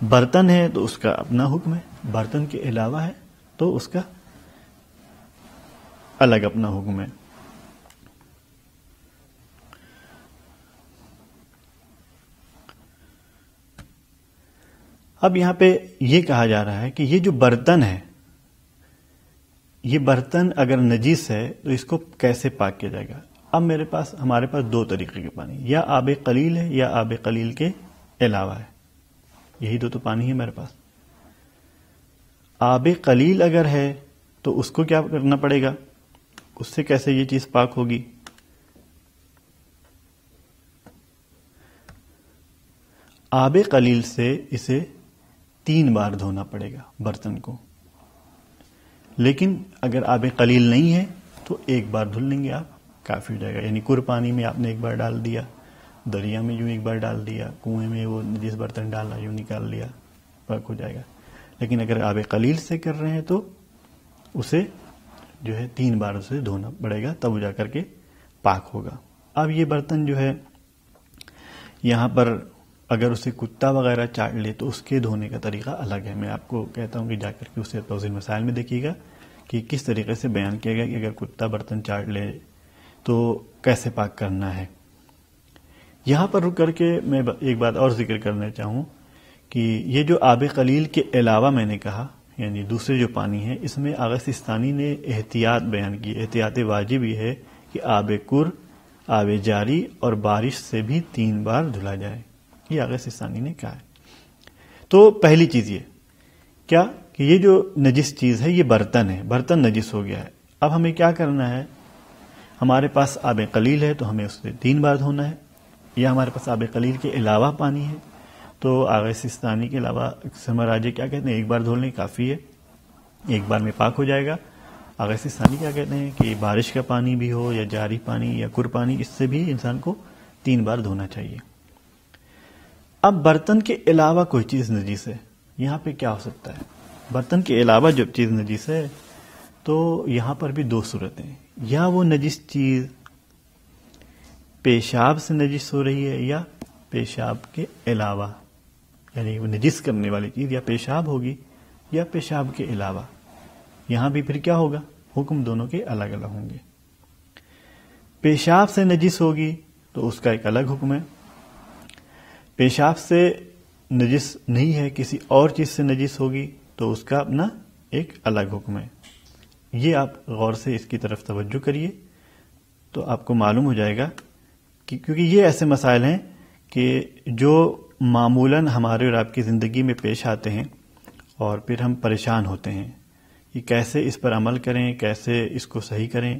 Speaker 1: برتن ہے تو اس کا اپنا حکم ہے، برتن کے علاوہ ہے تو اس کا الگ اپنا حکم ہے۔ اب یہاں پہ یہ کہا جا رہا ہے کہ یہ جو برتن ہے، یہ برتن اگر نجیس ہے تو اس کو کیسے پاک کیا جائے گا؟ اب ہمارے پاس دو طریقے کے پانی، یا آب قلیل ہے یا آب قلیل کے علاوہ ہے، یہی دو تو پانی ہے میرے پاس۔ آب قلیل اگر ہے تو اس کو کیا کرنا پڑے گا؟ اس سے کیسے یہ چیز پاک ہوگی؟ آب قلیل سے اسے 3 بار دھونا پڑے گا برتن کو، لیکن اگر آب قلیل نہیں ہے تو 1 بار دھل لیں گے آپ، کافی ہو جائے گا۔ یعنی کور پانی میں آپ نے 1 بار ڈال دیا، دریا میں یوں 1 بار ڈال دیا، کنویں میں وہ جس برتن ڈالا یوں نکال لیا، پاک ہو جائے گا۔ لیکن اگر آب قلیل سے کر رہے ہیں تو اسے جو ہے 3 بار اسے دھونا پڑے گا، تب جا کر کے پاک ہوگا۔ اب یہ برتن جو ہے یہاں پر اگر اسے کتا وغیرہ چاٹ لے تو اس کے دھونے کا طریقہ الگ ہے۔ میں آپ کو کہتا ہوں کہ جا کر کے اسے توضیح مسائل میں دیکھیے گا کہ کس طریقے سے بیان کیا گیا کہ اگر کتا برتن چاٹ لے تو کیسے پاک کرنا ہے۔ یہاں پر رک کر کے میں ایک بات اور ذکر کرنا چاہوں کہ یہ جو آب قلیل کے علاوہ میں نے کہا، یعنی دوسرے جو پانی ہے، اس میں آغا سستانی نے احتیاط بیان کی، احتیاط واجب یہ ہے کہ آب کور، آب جاری اور بارش سے بھی 3 بار دھلا جائے، یہ آغا سستانی نے کہا ہے۔ تو پہلی چیز یہ کیا کہ یہ جو نجس چیز ہے یہ برتن ہے، برتن نجس ہو گیا ہے۔ اب ہمیں کیا کرنا ہے؟ ہمارے پاس آب قلیل ہے تو ہمیں اسے 3 بار دھونا ہے، یا ہمارے پاس آب قلیل کے علاوہ پانی ہے تو آغا سستانی کے علاوہ اکثر مراجع کیا کہتے ہیں 1 بار دھولنے کافی ہے، 1 بار میں پاک ہو جائے گا۔ آغا سستانی کیا کہتے ہیں کہ بارش کا پانی بھی ہو یا جاری پانی یا کور پانی، اس سے بھی انسان کو 3 بار دھونا چاہیے۔ اب برتن کے علاوہ کوئی چیز نجیس ہے، یہاں پہ کیا ہو سکتا ہے؟ برتن کے علاوہ جب چیز نجیس ہے تو یہاں پر بھی 2 صورتیں، یا وہ نجس چیز پیشاب سے نجس ہو رہی ہے یا پیشاب کے علاوہ، یعنی وہ نجس کرنے والی چیز یا پیشاب ہوگی یا پیشاب کے علاوہ۔ یہاں بھی پھر کیا ہوگا؟ حکم دونوں کے الگ الگ ہوں گے۔ پیشاب سے نجس ہوگی تو اس کا ایک الگ حکم ہے، پیشاب سے نجس نہیں ہے کسی اور چیز سے نجس ہوگی تو اس کا اپنا ایک الگ حکم ہے۔ یہ آپ غور سے اس کی طرف توجہ کریے تو آپ کو معلوم ہو جائے گا کہ کیونکہ یہ ایسے مسائل ہیں کہ جو معمولاً ہمارے اور آپ کی زندگی میں پیش آتے ہیں اور پھر ہم پریشان ہوتے ہیں کہ کیسے اس پر عمل کریں، کیسے اس کو صحیح کریں۔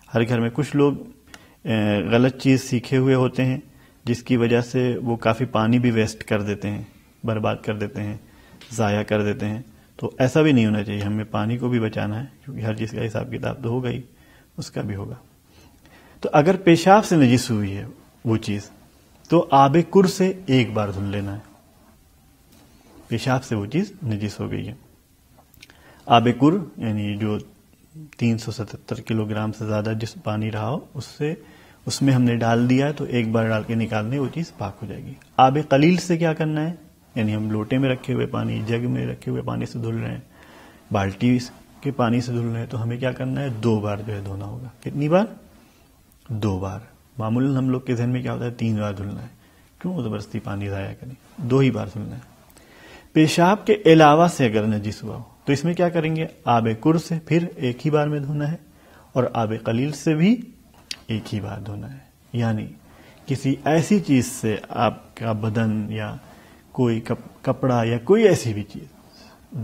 Speaker 1: ہر گھر میں کچھ لوگ غلط چیز سیکھے ہوئے ہوتے ہیں جس کی وجہ سے وہ کافی پانی بھی ویسٹ کر دیتے ہیں، برباد کر دیتے ہیں، ضائع کر دیتے ہیں۔ تو ایسا بھی نہیں ہونا چاہیے، ہمیں پانی کو بھی بچانا ہے کیونکہ ہر چیز کا حساب کتاب تو ہوگا ہی، اس کا بھی ہوگا۔ تو اگر پیشاب سے نجس ہوئی ہے وہ چیز تو آب کور سے 1 بار دھل لینا ہے، پیشاب سے وہ چیز نجس ہو گئی ہے۔ آب کور یعنی جو 377 کلو گرام سے زیادہ جس پانی رہا ہو اس میں ہم نے ڈال دیا ہے تو ایک بار ڈال کے نکالنے وہ چیز پاک ہو جائے گی. آب قلیل سے کیا کرنا ہے؟ یعنی ہم لوٹے میں رکھے ہوئے پانی، جگ میں رکھے ہوئے پانی سے دھل رہے ہیں، بالٹی کے پانی سے دھل رہے ہیں، تو ہمیں کیا کرنا ہے؟ 2 بار جو ہے دھونا ہوگا. کتنی بار؟ 2 بار. معمولاً ہم لوگ کے ذہن میں کیا ہوتا ہے؟ 3 بار دھلنا ہے. کیوں زبردستی پانی ضائع کریں؟ 2 ہی بار دھلنا ہے. پیشاب کے علاوہ سے اگر نجس ہوا ہو تو اس میں کیا کریں گے؟ آب کر سے پھر ایک ہی بار میں دھونا ہے، اور آب قلیل سے بھی ایک ہی بار دھونا ہے. یعنی کسی ایسی چیز سے آپ کا بدن یا کوئی کپڑا یا کوئی ایسی بھی چیز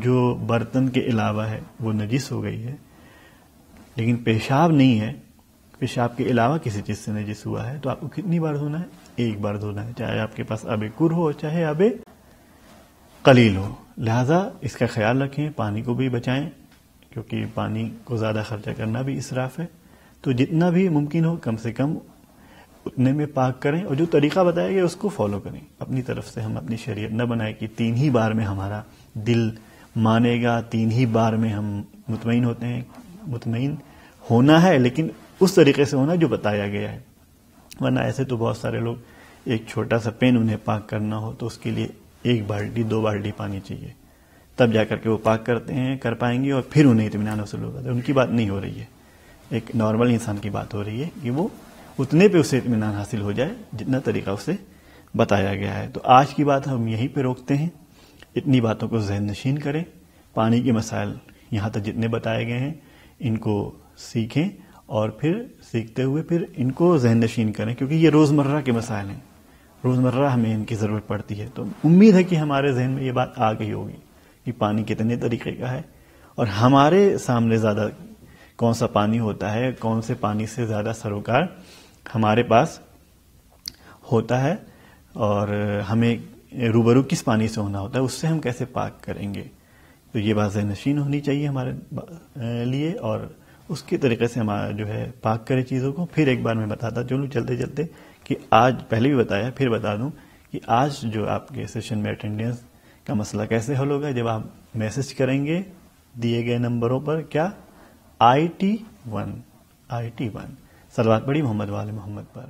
Speaker 1: جو برتن کے علاوہ ہے وہ نجس ہو گئی ہے، لیکن پیشاب نہیں ہے، پیشاب کے علاوہ کسی چیز سے نجس ہوا ہے، تو آپ کو کتنی بار دھونا ہے؟ ایک بار دھونا ہے، چاہے آپ کے پاس آب کر ہو چاہے آب قلیل ہو. لہذا اس کا خیال رکھیں، پانی کو بھی بچائیں، کیونکہ پانی کو زیادہ خرچہ کرنا بھی اسراف ہے. تو جتنا بھی ممکن ہو کم سے کم اتنے میں پاک کریں، اور جو طریقہ بتایا گیا اس کو فالو کریں. اپنی طرف سے ہم اپنی شریعت نہ بنائیں کہ 3 ہی بار میں ہمارا دل مانے گا، 3 ہی بار میں ہم مطمئن ہوتے ہیں. مطمئن ہونا ہے لیکن اس طریقے سے ہونا جو بتایا گیا ہے. ورنہ ایسے تو بہت سارے لوگ ایک چھوٹا سا پین انہیں پاک کرنا ہو تو اس کے لیے 1 بالٹی 2 بالٹی پانی چاہیے، تب جا کر کے وہ پاک کرتے ہیں، کر پائیں گے، اور پھر انہیں اطمینان حاصل ہوگا. ان کی بات نہیں ہو رہی ہے، ایک نارمل انسان کی بات ہو رہی ہے کہ وہ اتنے پہ اسے اطمینان حاصل ہو جائے جتنا طریقہ اسے بتایا گیا ہے. تو آج کی بات ہم یہیں پہ روکتے ہیں. اتنی باتوں کو ذہن نشین کریں. پانی کے مسائل یہاں تک جتنے بتائے گئے ہیں ان کو سیکھیں، اور پھر سیکھتے ہوئے پھر ان کو ذہن نشین کریں، کیونکہ یہ روزمرہ کے مسائل ہیں، روزمرہ ہمیں ان کی ضرورت پڑتی ہے. تو امید ہے کہ ہمارے ذہن میں یہ بات آ گئی ہوگی کہ پانی کتنے طریقے کا ہے، اور ہمارے سامنے زیادہ کون سا پانی ہوتا ہے، کون سے پانی سے زیادہ سروکار ہمارے پاس ہوتا ہے، اور ہمیں روبرو کس پانی سے ہونا ہوتا ہے، اس سے ہم کیسے پاک کریں گے. تو یہ بات ذہن نشین ہونی چاہیے ہمارے لیے، اور اس کے طریقے سے ہمارا جو ہے پاک کرے چیزوں کو. پھر ایک بار میں بتاتا چلوں چلتے چلتے کہ آج پہلے بھی بتایا پھر بتا دوں کہ آج جو آپ کے سیشن میں اٹینڈنس کا مسئلہ کیسے حل ہوگا. جب آپ میسج کریں گے دیے گئے نمبروں پر، کیا IT1 صلوات پڑھی محمد وآل محمد پر.